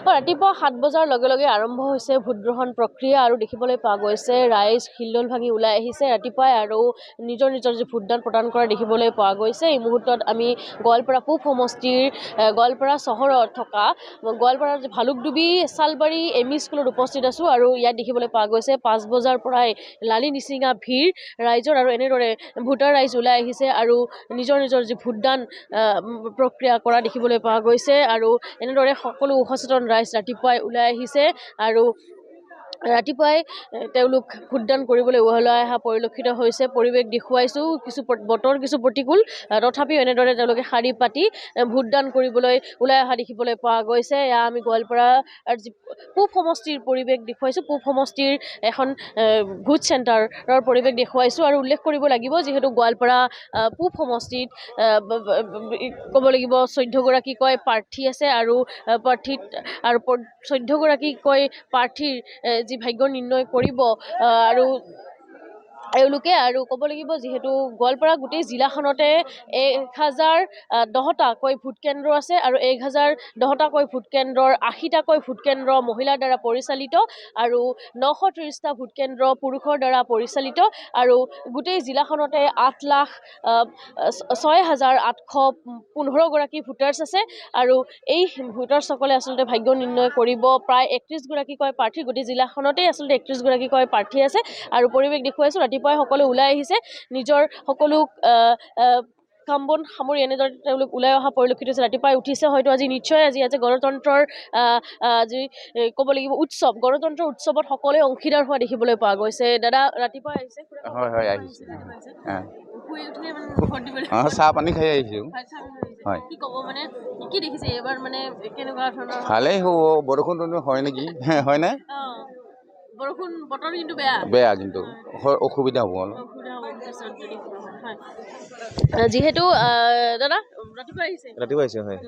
ৰাতিপুৱা 7 বজাৰ লগে লগে আৰম্ভ হৈছে ভোটগ্ৰহণ প্ৰক্ৰিয়া আৰু দেখিবলৈ পোৱা গৈছে ৰাইজ হিল্লোল ভাঙি ওলাই আহিছে ৰাতিপুৱাই আৰু নিজৰ নিজৰ যে ভোটদান প্ৰদান কৰা দেখিবলৈ পোৱা গৈছে। এই মুহূৰ্তত আমি গোৱালপাৰা পূব সমষ্টিৰ গোৱালপাৰা চহৰত থকা গোৱালপাৰাৰ ভালুকডুবি চালবাৰী এমই স্কুলত উপস্থিত আছোঁ আৰু ইয়াত দেখিবলৈ পোৱা গৈছে 5 বজাৰ পৰাই লালি নিচিঙা ভিৰ ৰাইজৰ আৰু এনেদৰে ভোটাৰ ৰাইজ ওলাই আহিছে আৰু নিজৰ নিজৰ যে ভোটদান প্ৰক্ৰিয়া কৰা দেখিবলৈ পোৱা গৈছে আৰু এনেদৰে সকলো সচেতন ৰাইজ ৰাতিপুৱাই ওলাই আহিছে আৰু ৰাতিপুৱাই তেওঁলোক ভোটদান কৰিবলৈ ওলাই অহা পৰিলক্ষিত হৈছে। পৰিৱেশ দেখুৱাইছোঁ কিছু বতৰ কিছু প্ৰতিকূল তথাপিও এনেদৰে তেওঁলোকে শাৰী পাতি ভোটদান কৰিবলৈ ওলাই অহা দেখিবলৈ পোৱা গৈছে। এয়া আমি গোৱালপাৰা পূব সমষ্টিৰ পৰিৱেশ দেখুৱাইছোঁ। পূব সমষ্টিৰ এখন ভোট চেণ্টাৰৰ পৰিৱেশ দেখুৱাইছোঁ আৰু উল্লেখ কৰিব লাগিব যিহেতু গোৱালপাৰা পূব সমষ্টিত ক'ব লাগিব 14গৰাকীকৈ প্ৰাৰ্থী আছে আৰু প্ৰাৰ্থীত আৰু 14গৰাকীকৈ প্ৰাৰ্থীৰ যি ভাগ্য নিৰ্ণয় কৰিব আৰু এওঁলোকে আৰু ক'ব লাগিব যিহেতু গোৱালপাৰা গোটেই জিলাখনতে 1010টাকৈ ভোট কেন্দ্ৰ আছে আৰু 1010টাকৈ ভোট কেন্দ্ৰৰ 80টাকৈ ভোট কেন্দ্ৰ মহিলাৰ দ্বাৰা পৰিচালিত আৰু 930টা ভোট কেন্দ্ৰ পুৰুষৰ দ্বাৰা পৰিচালিত আৰু গোটেই জিলাখনতে 6,815গৰাকী ভোটাৰ্ছ আছে আৰু এই ভোটাৰ্ছসকলে আচলতে ভাগ্য নিৰ্ণয় কৰিব প্ৰায় 31গৰাকীকৈ প্ৰাৰ্থী গোটেই জিলাখনতে আচলতে 31গৰাকীকৈ প্ৰাৰ্থী আছে আৰু পৰিৱেশ দেখুৱাইছোঁ ৰাতিপুৱাই সকলো ওলাই আহিছে নিজৰ সকলো কাম বন সামৰি এনেদৰে তেওঁলোক ওলাই অহা পৰিলক্ষিত হৈছে। ৰাতিপুৱাই উঠিছে হয়তো আজি নিশ্চয় আজি গণতন্ত্ৰৰ যি ক'ব লাগিব উৎসৱ গণতন্ত্ৰৰ উৎসৱত সকলোৱে অংশীদাৰ হোৱা দেখিবলৈ পোৱা গৈছে। দাদা ৰাতিপুৱাই আহিছে হয় আহিছে চাহ পানী খাই আহিছোঁ। হয় কি ক'ব মানে কি দেখিছে এবাৰ মানে কেনেকুৱা ধৰণৰ ভালেই হ'ব বৰষুণ হয় নেকি হয়নে বৰষুণ বতৰ কিন্তু বেয়া কিন্তু অসুবিধা হ'ব অলপ যিহেতু দাদা ৰাতিপুৱা আহিছে হয়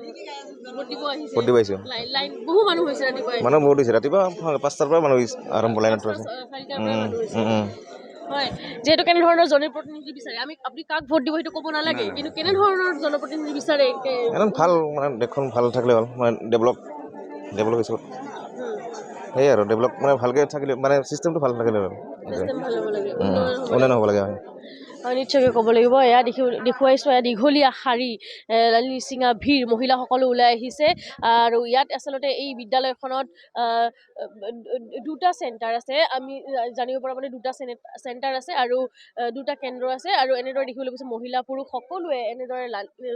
ভোট দিব আহিছে লাইন বহু মানুহ হৈছে ৰাতিপুৱাই মানুহ বহুত হৈছে ৰাতিপুৱা 5টাৰ পৰা মানুহ আৰম্ভ লাইনত আছে হয় যিহেতু কেনেধৰণৰ জনপ্ৰতিনিধি বিচাৰে আপুনি কাক ভোট দিব সেইটো ক'ব নালাগে কিন্তু কেনেধৰণৰ জনপ্ৰতিনিধি বিচাৰে একদম ভাল মানে দেশখন ভাল থাকিলে হ'ল মানে ডেভেলপ হিচাপত সেয়াই আৰু ডেভেলপ মানে ভালকৈ থাকিলে মানে চিষ্টেমটো ভাল থাকিলে হ'ল উন্নয়ন হ'ব লাগে হয় নিশ্চয়কৈ ক'ব লাগিব এয়া দেখুৱাইছোঁ এয়া দীঘলীয়া শাৰী লালি নিচিঙা ভিৰ মহিলাসকলো ওলাই আহিছে আৰু ইয়াত আচলতে এই বিদ্যালয়খনত দুটা চেণ্টাৰ আছে আমি জানিব পৰা মানে দুটা চেণ্টাৰ আছে আৰু দুটা কেন্দ্ৰ আছে আৰু এনেদৰে দেখিবলৈ পাইছোঁ মহিলা পুৰুষ সকলোৱে এনেদৰে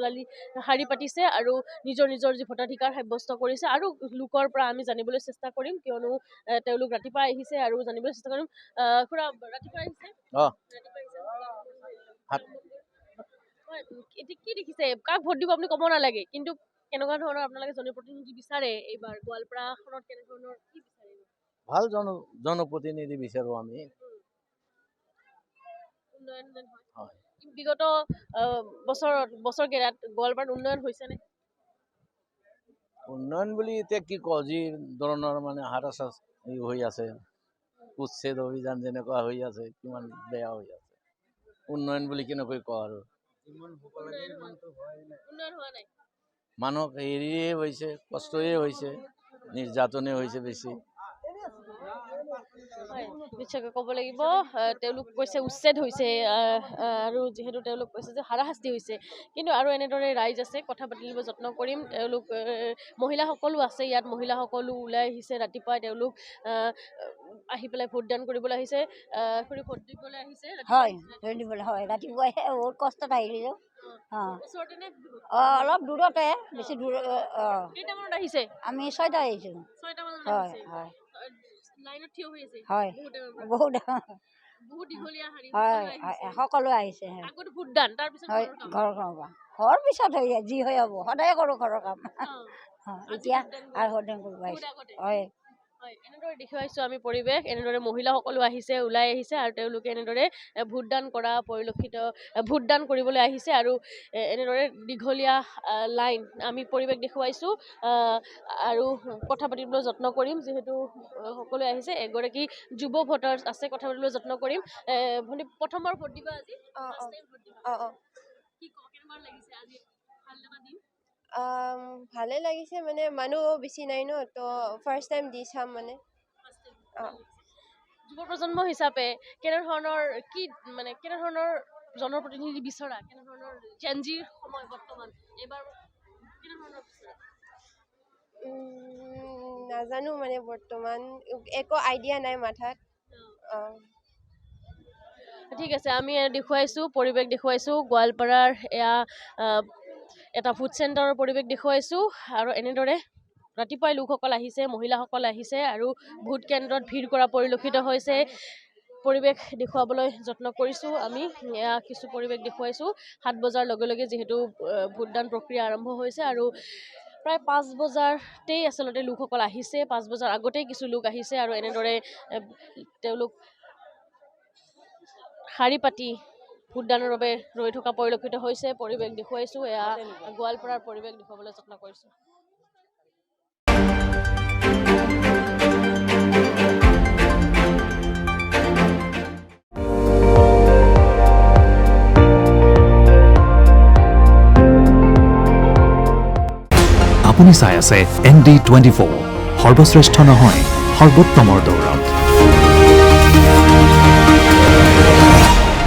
লালি শাৰী পাতিছে আৰু নিজৰ নিজৰ যি ভোটাধিকাৰ সাব্যস্ত কৰিছে আৰু লোকৰ পৰা আমি জানিবলৈ চেষ্টা কৰিম কিয়নো তেওঁলোক ৰাতিপুৱা আহিছে আৰু জানিবলৈ চেষ্টা কৰিম খুৰা ৰাতিপুৱা আহিছে কি দেখিছে কাক ভোট দিব আপুনি ক'ব নালাগে কিন্তু কেনেকুৱা ধৰণৰ আপোনালোকে জনপ্ৰতিনিধি বিচাৰে এইবাৰ গোৱালপাৰাখনত কেনেধৰণৰ কি বিচাৰে ভাল জনপ্ৰতিনিধি বিচাৰোঁ আমি উন্নয়ন হয় বিগত বছৰ কেইটাত গোৱালপাৰাত উন্নয়ন হৈছেনে উন্নয়ন বুলি এতিয়া কি কওঁ যি ধৰণৰ মানে হাৰাচাৰ হৈ আছে উচ্ছেদ অভিযান যেনেকুৱা হৈ আছে কিমান বেয়া হৈ আছে উন্নয়ন বুলি কেনেকৈ কওঁ আৰু মানুহক হেৰিয়ে হৈছে কষ্টয়ে হৈছে নিৰ্যাতনে হৈছে বেছি নিশ্চয়কৈ ক'ব লাগিব তেওঁলোক কৈছে উচ্ছেদ হৈছে আৰু যিহেতু তেওঁলোক কৈছে যে হাৰাশাস্তি হৈছে কিন্তু আৰু এনেদৰে ৰাইজ আছে কথা পাতিব যত্ন কৰিম তেওঁলোক মহিলাসকলো আছে ইয়াত মহিলাসকলো ওলাই আহিছে ৰাতিপুৱাই তেওঁলোক আহি পেলাই ভোটদান কৰিবলৈ আহিছে ভোট দিবলৈ আহিছে হয় ৰাতিপুৱাই বহুত কষ্টত আহিলোঁ অলপ দূৰতে বেছি দূৰ কেইটামানত আহিছে আমি 6টাত আহিছোঁ হয় হয় লাইনত থিয় হৈ আছে হয় বহুত দীঘলীয়া শাৰী হয় সকলো আহিছে আগত ভোটদান তাৰপিছত হয় ঘৰ পিছত হৈ যি হৈ হ'ব সদায় কৰোঁ ঘৰৰ কাম এতিয়া আৰু ভোটদান কৰিব আহিছোঁ হয় এনেদৰে দেখুৱাইছোঁ আমি পৰিৱেশ এনেদৰে মহিলাসকলো আহিছে ওলাই আহিছে আৰু তেওঁলোকে এনেদৰে ভোটদান কৰা পৰিলক্ষিত ভোটদান কৰিবলৈ আহিছে আৰু এনেদৰে দীঘলীয়া লাইন আমি পৰিৱেশ দেখুৱাইছোঁ আৰু কথা পাতিবলৈ যত্ন কৰিম যিহেতু সকলোৱে আহিছে এগৰাকী যুৱ ভোটাৰ্ছ আছে কথা পাতিবলৈ যত্ন কৰিম ভণ্টি প্ৰথমবাৰ ভোট দিবা আজি কি কেনেকুৱা লাগিছে আজি ভাল লগা দিন ভালে লাগিছে মানে মানুহ বেছি নাই ন তো ফাৰ্ষ্ট টাইম দি চাম মানে যুৱ প্ৰজন্ম হিচাপে কেনেধৰণৰ জনপ্ৰতিনিধি বিচৰা কেনেধৰণৰ জেনজিৰ সময় বৰ্তমান এইবাৰ কেনেধৰণৰ বিচৰা নাজানো মানে বৰ্তমান একো আইডিয়া নাই মাথাত ঠিক আছে আমি দেখুৱাইছোঁ পৰিৱেশ দেখুৱাইছোঁ গোৱালপাৰাৰ এয়া এটা ফুড চেণ্টাৰৰ পৰিৱেশ দেখুৱাইছোঁ আৰু এনেদৰে ৰাতিপুৱাই লোকসকল আহিছে মহিলাসকল আহিছে আৰু ভোট কেন্দ্ৰত ভিৰ কৰা পৰিলক্ষিত হৈছে পৰিৱেশ দেখুৱাবলৈ যত্ন কৰিছোঁ আমি এয়া কিছু পৰিৱেশ দেখুৱাইছোঁ 7 বজাৰ লগে লগে যিহেতু ভোটদান প্ৰক্ৰিয়া আৰম্ভ হৈছে আৰু প্ৰায় 5 বজাতেই আচলতে লোকসকল আহিছে 5 বজাৰ আগতেই কিছু লোক আহিছে আৰু এনেদৰে তেওঁলোক শাৰী পাতি ভোটদানৰ বাবে ৰৈ থকা পৰিলক্ষিত হৈছে পৰিৱেশ দেখুৱাইছোঁ এয়া গোৱালপাৰাৰ পৰিৱেশ দেখুৱাবলৈ যত্ন কৰিছোঁ আপুনি চাই আছে ND24 সৰ্বশ্ৰেষ্ঠ নহয় সৰ্বোত্তমৰ দৌৰত